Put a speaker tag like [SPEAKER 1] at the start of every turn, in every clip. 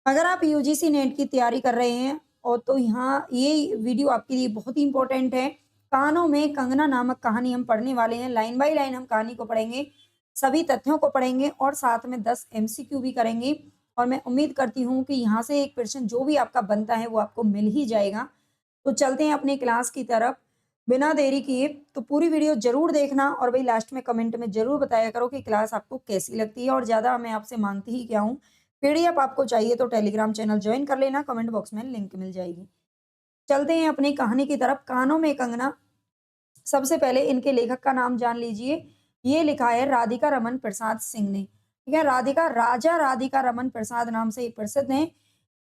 [SPEAKER 1] अगर आप UGC net की तैयारी कर रहे हैं और तो यहाँ ये वीडियो आपके लिए बहुत ही इम्पोर्टेंट है। कानों में कंगना नामक कहानी हम पढ़ने वाले हैं। लाइन बाय लाइन हम कहानी को पढ़ेंगे, सभी तथ्यों को पढ़ेंगे और साथ में 10 एमसीक्यू भी करेंगे। और मैं उम्मीद करती हूँ कि यहाँ से एक प्रश्न जो भी आपका बनता है वो आपको मिल ही जाएगा। तो चलते हैं अपनी क्लास की तरफ बिना देरी किए। तो पूरी वीडियो जरूर देखना और भाई लास्ट में कमेंट में जरूर बताया करो कि क्लास आपको कैसी लगती है। और ज्यादा मैं आपसे मांगती ही क्या हूँ, पीडीएफ आपको चाहिए तो टेलीग्राम चैनल ज्वाइन कर लेना, कमेंट बॉक्स में लिंक मिल जाएगी। चलते हैं अपनी कहानी की तरफ। कानों में कंगना। सबसे पहले इनके लेखक का नाम जान लीजिए। ये लिखा है राधिका रमन प्रसाद सिंह ने। ठीक है, राजा राधिका रमन प्रसाद नाम से ये प्रसिद्ध हैं।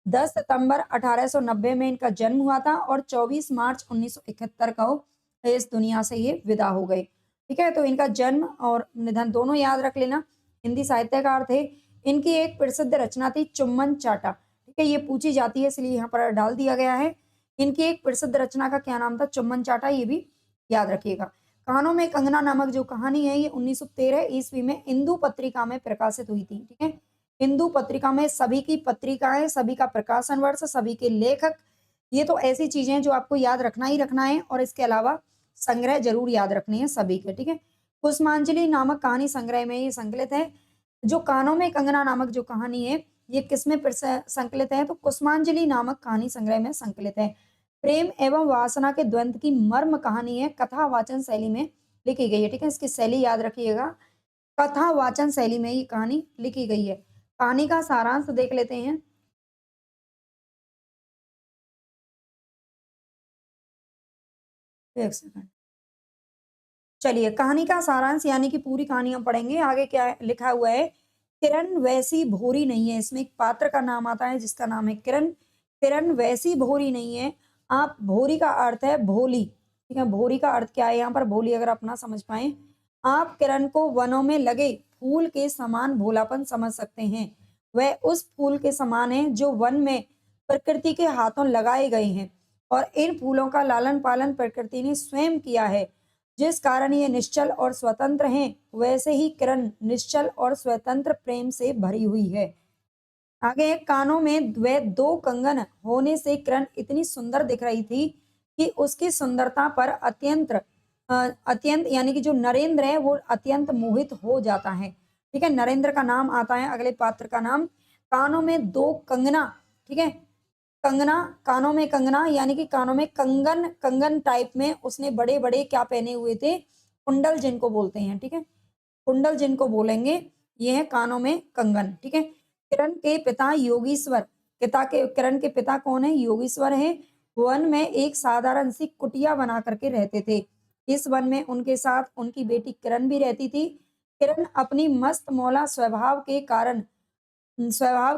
[SPEAKER 1] 10 सितंबर 1890 में इनका जन्म हुआ था और 24 मार्च 1971 को इस दुनिया से ये विदा हो गए। ठीक है, तो इनका जन्म और निधन दोनों याद रख लेना। हिंदी साहित्यकार थे। इनकी एक प्रसिद्ध रचना थी चुम्बन चाटा। ठीक है, ये पूछी जाती है इसलिए यहाँ पर डाल दिया गया है। इनकी एक प्रसिद्ध रचना का क्या नाम था? चुम्बन चाटा, ये भी याद रखिएगा। कानों में कंगना नामक जो कहानी है ये 1913 ईस्वी में इंदु पत्रिका में प्रकाशित हुई थी। ठीक है, हिंदू पत्रिका में सभी की पत्रिकाएं, सभी का प्रकाशन वर्ष, सभी के लेखक, ये तो ऐसी चीजें हैं जो आपको याद रखना ही रखना है। और इसके अलावा संग्रह जरूर याद रखने हैं सभी के। ठीक है, कुसुमांजलि नामक कहानी संग्रह में ये संकलित है। जो कानों में कंगना नामक जो कहानी है ये किसमें संकलित है? तो कुसुमांजलि नामक कहानी संग्रह में संकलित है। प्रेम एवं वासना के द्वंद की मर्म कहानी है, कथा वाचन शैली में लिखी गई है। ठीक है, इसकी शैली याद रखिएगा। कथा वाचन शैली में ये कहानी लिखी गई है। कहानी का सारांश देख लेते हैं। एक सेकंड। चलिए, कहानी का सारांश यानी कि पूरी कहानी हम पढ़ेंगे। आगे क्या लिखा हुआ है? किरण वैसी भोरी नहीं है। इसमें एक पात्र का नाम आता है जिसका नाम है किरण। किरण वैसी भोरी नहीं है। आप भोरी का अर्थ है भोली। ठीक है, भोरी का अर्थ क्या है यहाँ पर? भोली, अगर आप ना समझ पाए। आप किरण को वनों में लगे फूल के समान भोलापन समझ सकते हैं। वह उस फूल के समान है जो वन में प्रकृति के हाथों लगाए गए हैं और इन फूलों का लालन पालन प्रकृति ने स्वयं किया है। जिस कारण ये निश्चल और स्वतंत्र हैं, वैसे ही किरण निश्चल और स्वतंत्र प्रेम से भरी हुई है। आगे, कानों में वे 2 कंगन होने से किरण इतनी सुंदर दिख रही थी कि उसकी सुंदरता पर अत्यंत यानी कि जो नरेंद्र है वो अत्यंत मोहित हो जाता है। ठीक है, नरेंद्र का नाम आता है अगले पात्र का नाम। कानों में 2 कंगना। ठीक है, कंगना, कानों में कंगना यानी कि कानों में कंगन, कंगन टाइप में उसने बड़े बड़े क्या पहने हुए थे? कुंडल जिनको बोलते हैं। ठीक है, कुंडल जिनको बोलेंगे ये है कानों में कंगन। ठीक है, किरण के पिता योगीश्वर। किरण के पिता कौन है? योगीश्वर है। वन में एक साधारण सी कुटिया बना करके रहते थे। इस वन में उनके साथ उनकी बेटी किरण भी रहती थी। किरण अपनी मस्त मौला स्वभाव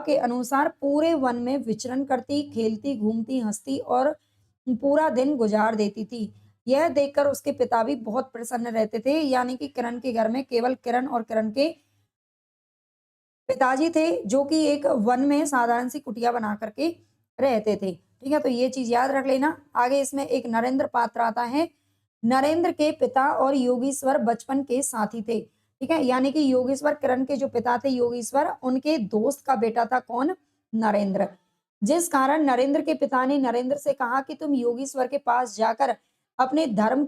[SPEAKER 1] के अनुसार पूरे वन में विचरण करती, खेलती, घूमती, हंसती और पूरा दिन गुजार देती थी। यह देखकर उसके पिता भी बहुत प्रसन्न रहते थे। यानी कि किरण के घर में केवल किरण और किरण के पिताजी थे जो कि एक वन में साधारण सी कुटिया बना करके रहते थे। ठीक है, तो ये चीज याद रख लेना। आगे इसमें एक नरेंद्र पात्र आता है। नरेंद्र के पिता और योगीश्वर बचपन के साथी थे। ठीक है, यानी कि योगेश्वर, किरण के जो पिता थे योगेश्वर, उनके दोस्त का बेटा था कौन? नरेंद्र। जिस कारण नरेंद्र के पिता ने नरेंद्र से कहा कि तुम योगेश्वर के पास जाकर अपने धर्म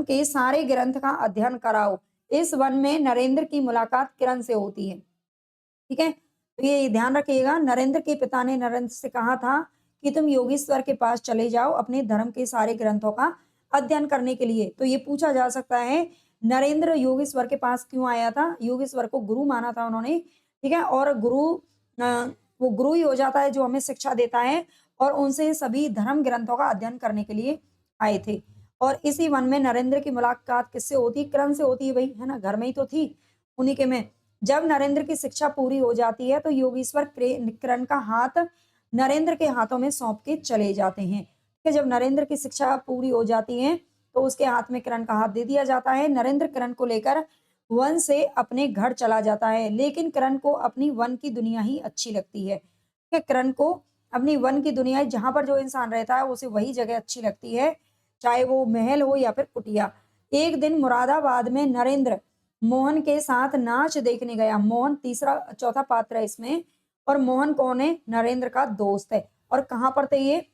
[SPEAKER 1] के सारे ग्रंथ का अध्ययन कराओ। इस वन में नरेंद्र की मुलाकात किरण से होती है। ठीक है, तो ये ध्यान रखिएगा। नरेंद्र के पिता ने नरेंद्र से कहा था कि तुम योगेश्वर के पास चले जाओ अपने धर्म के सारे ग्रंथों का अध्ययन करने के लिए। तो ये पूछा जा सकता है नरेंद्र योगेश्वर के पास क्यों आया था? योगेश्वर को गुरु माना था उन्होंने। ठीक है, और वो गुरु ही हो जाता है जो हमें शिक्षा देता है और उनसे सभी धर्म ग्रंथों का अध्ययन करने के लिए आए थे। और इसी वन में नरेंद्र की मुलाकात किससे होती? किरण से होती है भाई, है ना, घर में ही तो थी उन्हीं के में। जब नरेंद्र की शिक्षा पूरी हो जाती है तो योगेश्वर किरण का हाथ नरेंद्र के हाथों में सौंप के चले जाते हैं। कि जब नरेंद्र की शिक्षा पूरी हो जाती है तो उसके हाथ में किरण का हाथ दे दिया जाता है। नरेंद्र किरण को लेकर वन से अपने घर चला जाता है, लेकिन किरण को अपनी वन की दुनिया ही अच्छी लगती है। ठीक है, किरण को अपनी वन की दुनिया, जहां पर जो इंसान रहता है उसे वही जगह अच्छी लगती है, चाहे वो महल हो या फिर कुटिया। एक दिन मुरादाबाद में नरेंद्र मोहन के साथ नाच देखने गया। मोहन तीसरा चौथा पात्र है इसमें। और मोहन कौन है? नरेंद्र का दोस्त है। और कहाँ पर थे ये?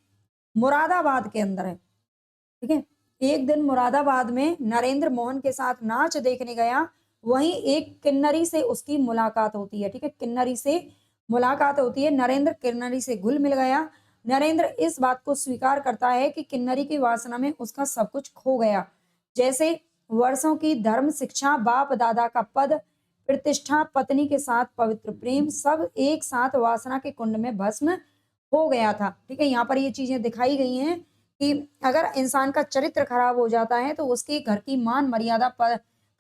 [SPEAKER 1] मुरादाबाद के अंदर है। ठीक है। एक दिन मुरादाबाद में नरेंद्र मोहन के साथ नाच देखने गया। वहीं एक किन्नरी से उसकी मुलाकात होती है। ठीक है, किन्नरी से मुलाकात होती है। नरेंद्र किन्नरी से घुल मिल गया। नरेंद्र इस बात को स्वीकार करता है कि किन्नरी की वासना में उसका सब कुछ खो गया, जैसे वर्षों की धर्म शिक्षा, बाप दादा का पद, प्रतिष्ठा, पत्नी के साथ पवित्र प्रेम, सब एक साथ वासना के कुंड में भस्म हो गया था। ठीक है, यहाँ पर ये चीजें दिखाई गई हैं कि अगर इंसान का चरित्र खराब हो जाता है तो उसके घर की मान मर्यादा,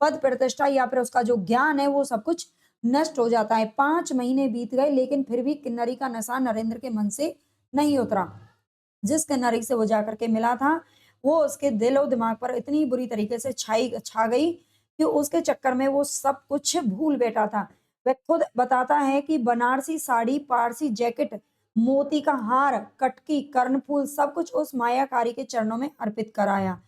[SPEAKER 1] पद प्रतिष्ठा या फिर उसका जो ज्ञान है वो सब कुछ नष्ट हो जाता है। 5 महीने बीत गए लेकिन फिर भी किन्नरी का नशा नरेंद्र के मन से नहीं उतरा। जिस किन्नरी से वो जाकर के मिला था वो उसके दिल और दिमाग पर इतनी बुरी तरीके से छा गई कि उसके चक्कर में वो सब कुछ भूल बैठा था। वह खुद बताता है कि बनारसी साड़ी, पारसी जैकेट, मोती का हार, कटकी, कर्णफूल सब कुछ उस मायाकारी के चरणों में अर्पित कराया।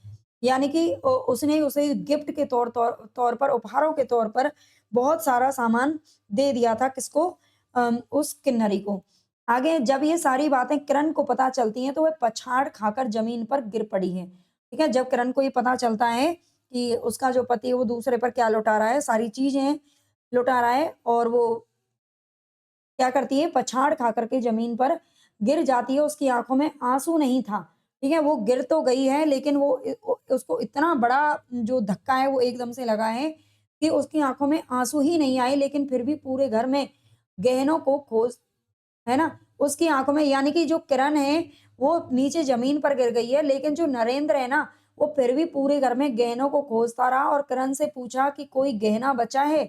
[SPEAKER 1] यानी कि उसने उसे गिफ्ट के तौर पर, उपहारों के तौर पर बहुत सारा सामान दे दिया था। किसको? उस किन्नरी को। आगे जब ये सारी बातें किरण को पता चलती हैं तो वह पछाड़ खाकर जमीन पर गिर पड़ी है। ठीक है, जब किरण को ये पता चलता है कि उसका जो पति है वो दूसरे पर क्या लुटा रहा है, सारी चीजें लुटा रहा है, और वो क्या करती है, पछाड़ खा करके जमीन पर गिर जाती है। उसकी आंखों में आंसू नहीं था। ठीक है, वो गिर तो गई है लेकिन वो उसको इतना बड़ा जो धक्का है वो एकदम से लगा है कि उसकी आंखों में आंसू ही नहीं आए, लेकिन फिर भी पूरे घर में गहनों को खोज, है ना, उसकी आंखों में, यानी कि जो किरण है वो नीचे जमीन पर गिर गई है, लेकिन जो नरेंद्र है ना वो फिर भी पूरे घर में गहनों को खोजता रहा। और किरण से पूछा कि कोई गहना बचा है?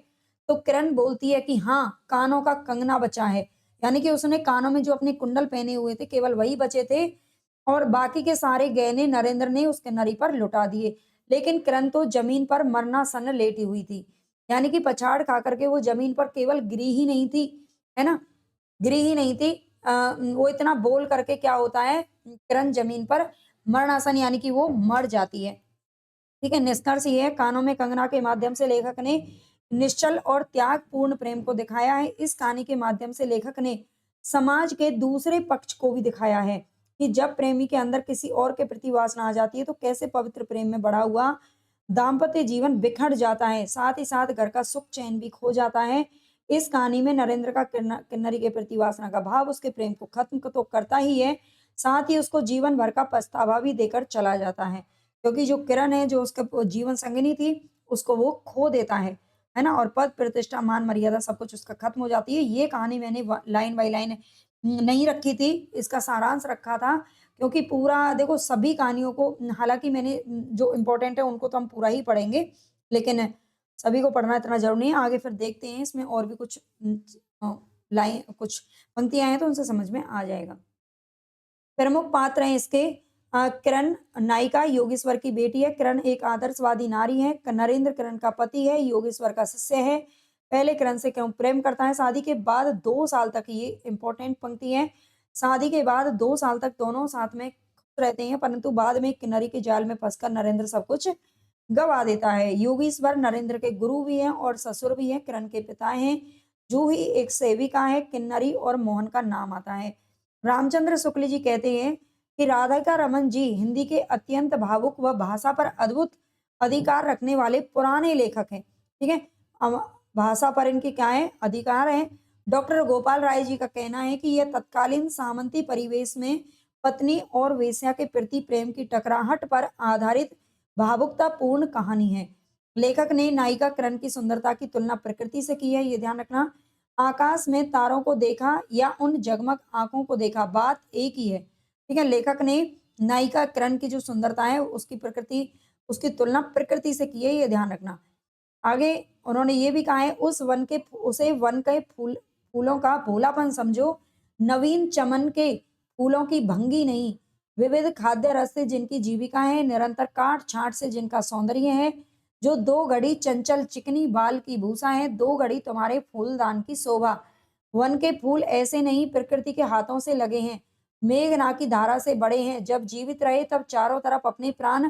[SPEAKER 1] तो किरण बोलती है कि हाँ, कानों का कंगना बचा है। यानी कि उसने कानों में जो अपने कुंडल पहने हुए थे केवल वही बचे थे, और बाकी के सारे गहने नरेंद्र ने उस किन्नरी पर लुटा दिए। लेकिन किरण तो जमीन पर मरना सन लेटी हुई थी। यानी कि पछाड़ खा करके वो जमीन पर केवल गिरी ही नहीं थी, है ना, गिरी ही नहीं थी, वो इतना बोल करके क्या होता है, किरण जमीन पर मरणासन यानी कि वो मर जाती है। ठीक है, निष्कर्ष ये है, कानों में कंगना के माध्यम से लेखक ने निश्चल और त्यागपूर्ण प्रेम को दिखाया है। इस कहानी के माध्यम से लेखक ने समाज के दूसरे पक्ष को भी दिखाया है कि जब प्रेमी के अंदर किसी और के प्रति वासना आ जाती है तो कैसे पवित्र प्रेम में बड़ा हुआ दाम्पत्य जीवन बिखर जाता है, साथ ही साथ घर का सुख चैन भी खो जाता है। इस कहानी में नरेंद्र का किन्नरी के प्रति वासना का भाव उसके प्रेम को खत्म तो करता ही है, साथ ही उसको जीवन भर का पछतावा भी देकर चला जाता है, क्योंकि जो किरण है, जो उसका जीवन संगिनी थी, उसको वो खो देता है ना, और पद प्रतिष्ठा, मान मर्यादा सब कुछ उसका खत्म हो जाती है। ये कहानी मैंने लाइन बाय लाइन नहीं रखी थी, इसका सारांश रखा था, क्योंकि पूरा देखो सभी कहानियों को, हालांकि मैंने जो इम्पोर्टेंट है उनको तो हम पूरा ही पढ़ेंगे, लेकिन सभी को पढ़ना इतना जरूरी नहीं है। आगे फिर देखते हैं इसमें और भी कुछ लाइन, कुछ पंक्तियां हैं तो उनसे समझ में आ जाएगा। प्रमुख पात्र हैं इसके, किरण नायिका योगेश्वर की बेटी है। किरण एक आदर्शवादी नारी है। नरेंद्र किरण का पति है, योगेश्वर का शिष्य है। पहले किरण से क्यों प्रेम करता है? शादी के बाद 2 साल तक, ये इंपॉर्टेंट पंक्ति है, शादी के बाद 2 साल तक दोनों साथ में खुश रहते हैं, परंतु बाद में किन्नरी के जाल में फंसकर नरेंद्र सब कुछ गवा देता है। योगेश्वर नरेंद्र के गुरु भी हैं और ससुर भी हैं। किरण के पिता हैं जूही एक सेविका है। किन्नरी और मोहन का नाम आता है। रामचंद्र शुक्ल जी कहते हैं कि राधिका रमन जी हिंदी के अत्यंत भावुक व भाषा पर अद्भुत अधिकार रखने वाले पुराने लेखक हैं। ठीक है, भाषा पर इनके क्या है, अधिकार है। डॉक्टर गोपाल राय जी का कहना है कि यह तत्कालीन सामंती परिवेश में पत्नी और वेश्या के प्रति प्रेम की टकराहट पर आधारित भावुकता पूर्ण कहानी है। लेखक ने नायिका किरण की सुंदरता की तुलना प्रकृति से की है, ये ध्यान रखना। आकाश में तारों को देखा या उन जगमग आंखों को देखा, बात एक ही है। ठीक है, लेखक ने नायिका किरण की जो सुंदरता है उसकी प्रकृति, उसकी तुलना प्रकृति से की है, ये ध्यान रखना। आगे उन्होंने ये भी कहा है, उसे वन के फूलों का भोलापन समझो, नवीन चमन के फूलों की भंगी नहीं। विविध खाद्य रस से जिनकी जीविका है, निरंतर काट छाट से जिनका सौंदर्य है, जो 2 घड़ी चंचल चिकनी बाल की भूषा है, 2 घड़ी तुम्हारे फूलदान की शोभा। वन के फूल ऐसे नहीं प्रकृति के हाथों से लगे हैं, मेघना की धारा से बड़े हैं। जब जीवित रहे तब चारों तरफ अपने प्राण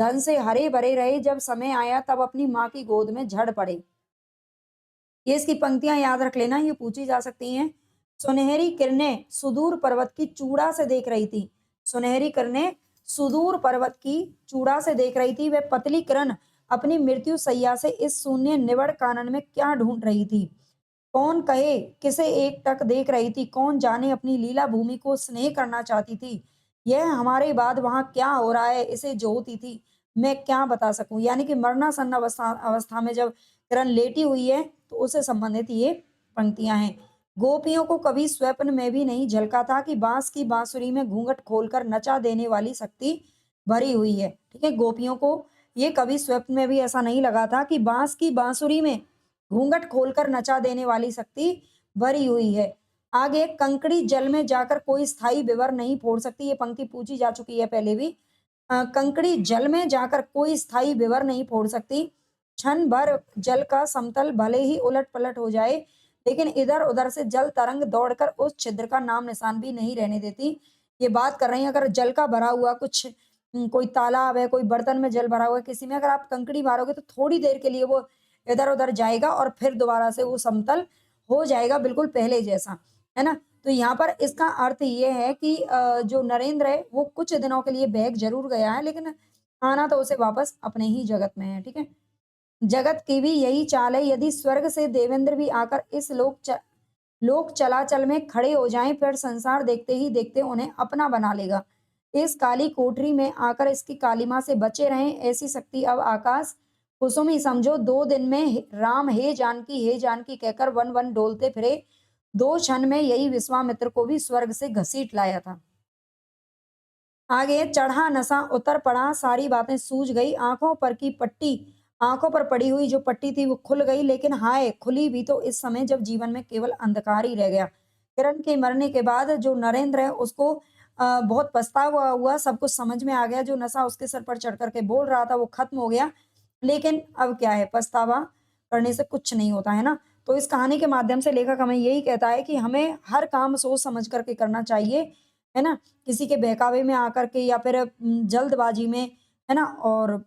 [SPEAKER 1] धन से हरे भरे रहे, जब समय आया तब अपनी माँ की गोद में झड़ पड़े। ये इसकी पंक्तियां याद रख लेना, ये पूछी जा सकती हैं। सुनहरी किरणें सुदूर पर्वत की चूड़ा से देख रही थी। सुनहरी किरणें सुदूर पर्वत की चूड़ा से देख रही थी। वह पतली किरण अपनी मृत्यु सैया से इस शून्य निबड़ कानन में क्या ढूंढ रही थी। कौन कहे किसे एक टक देख रही थी, कौन जाने अपनी लीला भूमि को स्नेह करना चाहती थी। यह हमारे बाद वहां क्या हो रहा है, इसे जोहती थी, मैं क्या बता सकूं। यानी कि मरणासन्न अवस्था अवस्था में जब किरण लेटी हुई है, तो उससे संबंधित ये पंक्तियां हैं। गोपियों को कभी स्वप्न में भी नहीं झलका था कि बांस की बांसुरी में घूंघट खोलकर नचा देने वाली शक्ति भरी हुई है। ठीक है, गोपियों को ये कभी स्वप्न में भी ऐसा नहीं लगा था कि बांस की बांसुरी में घूंघट खोलकर नचा देने वाली शक्ति भरी हुई है। आगे, कंकड़ी जल में जाकर कोई स्थायी विवर नहीं फोड़ सकती। ये पंक्ति पूछी जा चुकी है पहले भी। कंकड़ी जल में जाकर कोई स्थायी विवर नहीं फोड़ सकती। क्षण भर जल का समतल भले ही उलट पलट हो जाए, लेकिन इधर उधर से जल तरंग दौड़कर उस छिद्र का नाम निशान भी नहीं रहने देती। ये बात कर रही है, अगर जल का भरा हुआ कुछ कोई तालाब है, कोई बर्तन में जल भरा हुआ है, किसी में अगर आप कंकड़ी मारोगे तो थोड़ी देर के लिए वो इधर उधर जाएगा और फिर दोबारा से वो समतल हो जाएगा, बिल्कुल पहले जैसा, है ना। तो यहाँ पर इसका अर्थ ये है कि जो नरेंद्र है वो कुछ दिनों के लिए बहक जरूर गया है, लेकिन आना तो उसे वापस अपने ही जगत में है। ठीक है, जगत की भी यही चाल है, यदि स्वर्ग से देवेंद्र भी आकर इस लोक चलाचल में खड़े हो जाएं, फिर संसार देखते ही देखते उन्हें अपना बना लेगा। इस काली कोठरी में आकर इसकी कालिमा से बचे रहें, ऐसी शक्ति अब आकाश कुसुम ही समझो। 2 दिन में राम हे जानकी कहकर वन वन डोलते फिरे। 2 क्षण में यही विश्वामित्र को भी स्वर्ग से घसीट लाया था। आगे, चढ़ा नशा उतर पड़ा, सारी बातें सूझ गई, आंखों पर की पट्टी, आंखों पर पड़ी हुई जो पट्टी थी वो खुल गई, लेकिन हाय, खुली भी तो इस समय जब जीवन में केवल अंधकार ही रह गया। किरण के मरने के बाद जो नरेंद्र है उसको बहुत पछतावा हुआ, सब कुछ समझ में आ गया, जो नशा उसके सर पर चढ़ करके बोल रहा था वो खत्म हो गया। लेकिन अब क्या है, पछतावा करने से कुछ नहीं होता है ना। तो इस कहानी के माध्यम से लेखक हमें यही कहता है कि हमें हर काम सोच समझ करके करना चाहिए, है ना। किसी के बहकावे में आकर के या फिर जल्दबाजी में, है ना, और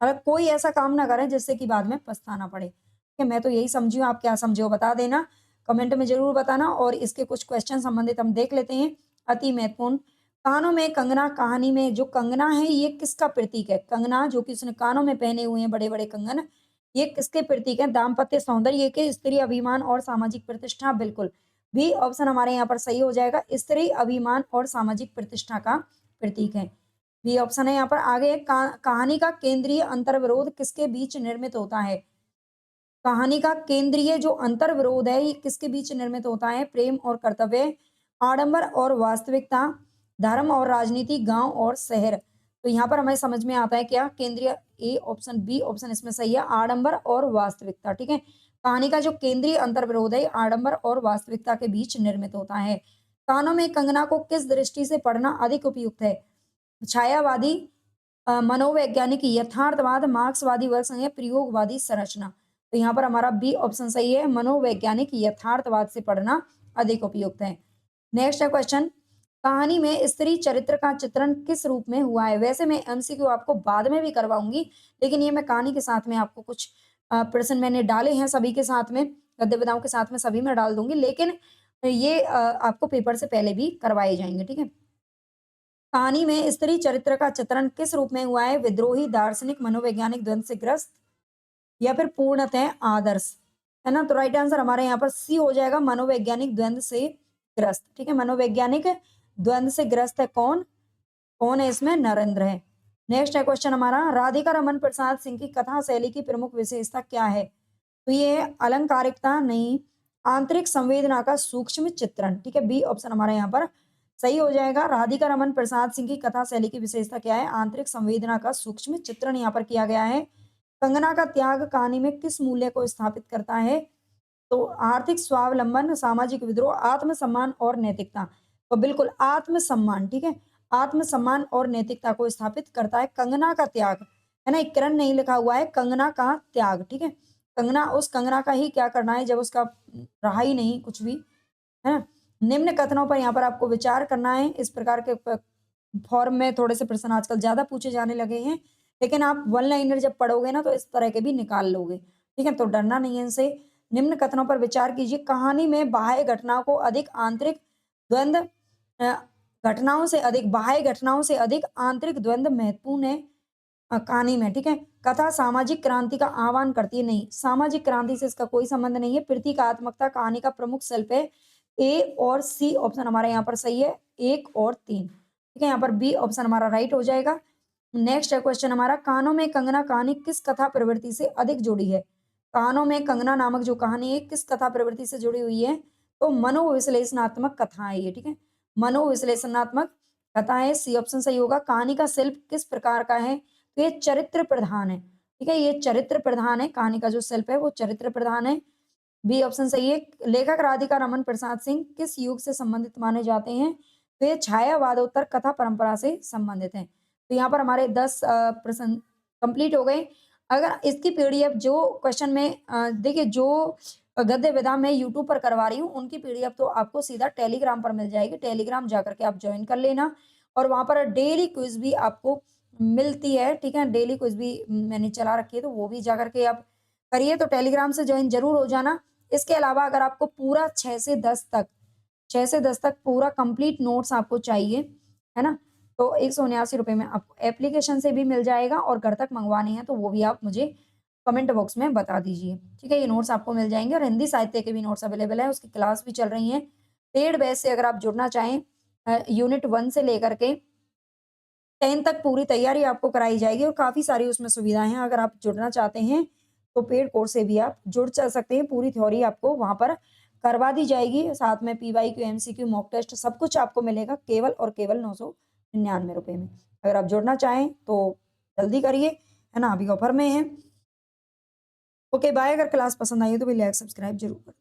[SPEAKER 1] कोई ऐसा काम ना करें जिससे कि बाद में पछताना पड़े। ठीक है, मैं तो यही समझी हूँ, आप क्या समझे हो बता देना, कमेंट में ज़रूर बताना। और इसके कुछ क्वेश्चन संबंधित हम देख लेते हैं, अति महत्वपूर्ण। कानों में कंगना, कहानी में जो कंगना है ये किसका प्रतीक है? कंगना जो कि उसने कानों में पहने हुए हैं बड़े-बड़े कंगन, ये किसके प्रतीक हैं? दाम्पत्य सौंदर्य के, स्त्री अभिमान और सामाजिक प्रतिष्ठा, बिल्कुल। बी ऑप्शन हमारे यहाँ पर सही हो जाएगा, स्त्री अभिमान और सामाजिक प्रतिष्ठा का प्रतीक है। बी ऑप्शन है यहाँ पर। आगे, कहानी का केंद्रीय अंतर्विरोध किसके बीच निर्मित होता है? कहानी का केंद्रीय जो अंतर्विरोध है ये किसके बीच निर्मित होता है? प्रेम और कर्तव्य, आडंबर और वास्तविकता, धर्म और राजनीति, गांव और शहर। तो यहाँ पर हमें समझ में आता है क्या? केंद्रीय, ए ऑप्शन, बी ऑप्शन इसमें सही है, आडंबर और वास्तविकता। ठीक है, कहानी का जो केंद्रीय अंतर्विरोध है आडंबर और वास्तविकता के बीच निर्मित होता है। कानों में कंगना को किस दृष्टि से पढ़ना अधिक उपयुक्त है? छायावादी, मनोवैज्ञानिक यथार्थवाद, मार्क्सवादी वर्ग संज्ञा, प्रयोगवादी संरचना। तो यहाँ पर हमारा बी ऑप्शन सही है, मनोवैज्ञानिक यथार्थवाद से पढ़ना अधिक उपयुक्त है। नेक्स्ट है क्वेश्चन, कहानी में स्त्री चरित्र का चित्रण किस रूप में हुआ है? वैसे मैं एमसीक्यू आपको बाद में भी करवाऊंगी, लेकिन ये मैं कहानी के साथ में आपको कुछ प्रश्न मैंने डाले हैं सभी के साथ में, गद्य विधाओं के साथ में सभी में डाल दूंगी, लेकिन ये आपको पेपर से पहले भी करवाए जाएंगे। ठीक है, कहानी में स्त्री चरित्र का चित्रण किस रूप में हुआ है? विद्रोही, दार्शनिक, मनोवैज्ञानिक द्वंद से ग्रस्त, या फिर पूर्णतः आदर्श, है ना। तो राइट आंसर हमारे यहाँ पर सी हो जाएगा, मनोवैज्ञानिक द्वंद से ग्रस्त। ठीक है, मनोवैज्ञानिक द्वंद से ग्रस्त है कौन? कौन है इसमें? नरेंद्र है। नेक्स्ट है क्वेश्चन हमारा, राधिका रमन प्रसाद सिंह की कथा शैली की प्रमुख विशेषता क्या है? तो ये है अलंकारिकता नहीं, आंतरिक संवेदना का सूक्ष्म चित्रण। ठीक है, बी ऑप्शन हमारे यहाँ पर सही हो जाएगा। राधिका रमन प्रसाद सिंह की कथा शैली की विशेषता क्या है? आंतरिक संवेदना का सूक्ष्म चित्रण यहाँ पर किया गया है। कंगना का त्याग कहानी में किस मूल्य को स्थापित करता है? तो आर्थिक स्वावलंबन, सामाजिक विद्रोह, आत्मसम्मान और नैतिकता। तो बिल्कुल आत्मसम्मान। ठीक है, आत्मसम्मान और नैतिकता को स्थापित करता है कंगना का त्याग, है ना। एक किरण नहीं लिखा हुआ है, कंगना का त्याग। ठीक है, कंगना, उस कंगना का ही क्या करना है जब उसका रहा ही नहीं कुछ भी, है ना। निम्न कथनों पर यहाँ पर आपको विचार करना है। इस प्रकार के फॉर्म में थोड़े से प्रश्न आजकल ज्यादा पूछे जाने लगे हैं, लेकिन आप वन लाइनर जब पढ़ोगे ना तो इस तरह के भी निकाल लोगे, ठीक है? तो डरना नहीं है इनसे। निम्न कथनों पर विचार कीजिए, कहानी में बाह्य घटनाओं को अधिक आंतरिक द्वंद्व अ, घटनाओं से अधिक बाह्य घटनाओं से अधिक आंतरिक द्वंद्व महत्वपूर्ण है कहानी में, ठीक है? कथा सामाजिक क्रांति का आह्वान करती है, नहीं, सामाजिक क्रांति से इसका कोई संबंध नहीं है। प्रतीकात्मकता कहानी का प्रमुख शिल्प है। ए और सी ऑप्शन हमारा यहाँ पर सही है, 1 और 3, ठीक है? यहाँ पर बी ऑप्शन हमारा राइट हो जाएगा। नेक्स्ट है क्वेश्चन हमारा, कानों में कंगना कहानी किस कथा प्रवृत्ति से अधिक जुड़ी है? कानों में कंगना नामक जो कहानी है किस कथा प्रवृत्ति से जुड़ी हुई है? तो मनोविश्लेषणात्मक कथा है ये, ठीक है? मनोविश्लेषणात्मक कथा है, सी ऑप्शन सही होगा। कहानी का शिल्प किस प्रकार का है? तो ये चरित्र प्रधान है, ठीक है? ये चरित्र प्रधान है, कहानी का जो शिल्प है वो चरित्र प्रधान है। बी ऑप्शन सही है। लेखक राधिका रमन प्रसाद सिंह किस युग से संबंधित माने जाते हैं? तो ये छायावादोत्तर कथा परंपरा से संबंधित हैं। तो यहाँ पर हमारे 10 प्रश्न कंप्लीट हो गए। अगर इसकी पीडीएफ जो क्वेश्चन में देखिए जो गद्य विधा मैं यूट्यूब पर करवा रही हूँ, उनकी पीडीएफ तो आपको सीधा टेलीग्राम पर मिल जाएगी। टेलीग्राम जाकर के आप जॉइन कर लेना और वहाँ पर डेली क्विज़ भी आपको मिलती है, ठीक है? डेली क्विज़ भी मैंने चला रखी है, तो वो भी जाकर के आप करिए। तो टेलीग्राम से जॉइन ज़रूर हो जाना। इसके अलावा अगर आपको पूरा 6 से 10 तक पूरा कंप्लीट नोट्स आपको चाहिए, है ना? तो ₹179 में आपको एप्लीकेशन से भी मिल जाएगा और घर तक मँगवानी है तो वो भी आप मुझे कमेंट बॉक्स में बता दीजिए, ठीक है? ये नोट्स आपको मिल जाएँगे और हिंदी साहित्य के भी नोट्स अवेलेबल हैं, उसकी क्लास भी चल रही हैं। पेड बैच से अगर आप जुड़ना चाहें यूनिट 1 से लेकर के 10 तक पूरी तैयारी आपको कराई जाएगी और काफ़ी सारी उसमें सुविधाएँ हैं। अगर आप जुड़ना चाहते हैं, तो पेड कोर्स से भी आप जुड़ सकते हैं। पूरी थ्योरी आपको वहाँ पर करवा दी जाएगी। साथ में पीवाईक्यू, एमसीक्यू, मॉक टेस्ट सब कुछ आपको मिलेगा केवल और केवल ₹999 में। अगर आप जुड़ना चाहें, तो जल्दी करिए, है ना? अभी ऑफर में है। Okay, bye. अगर क्लास पसंद आई हो तो भी लाइक, सब्सक्राइब ज़रूर करें।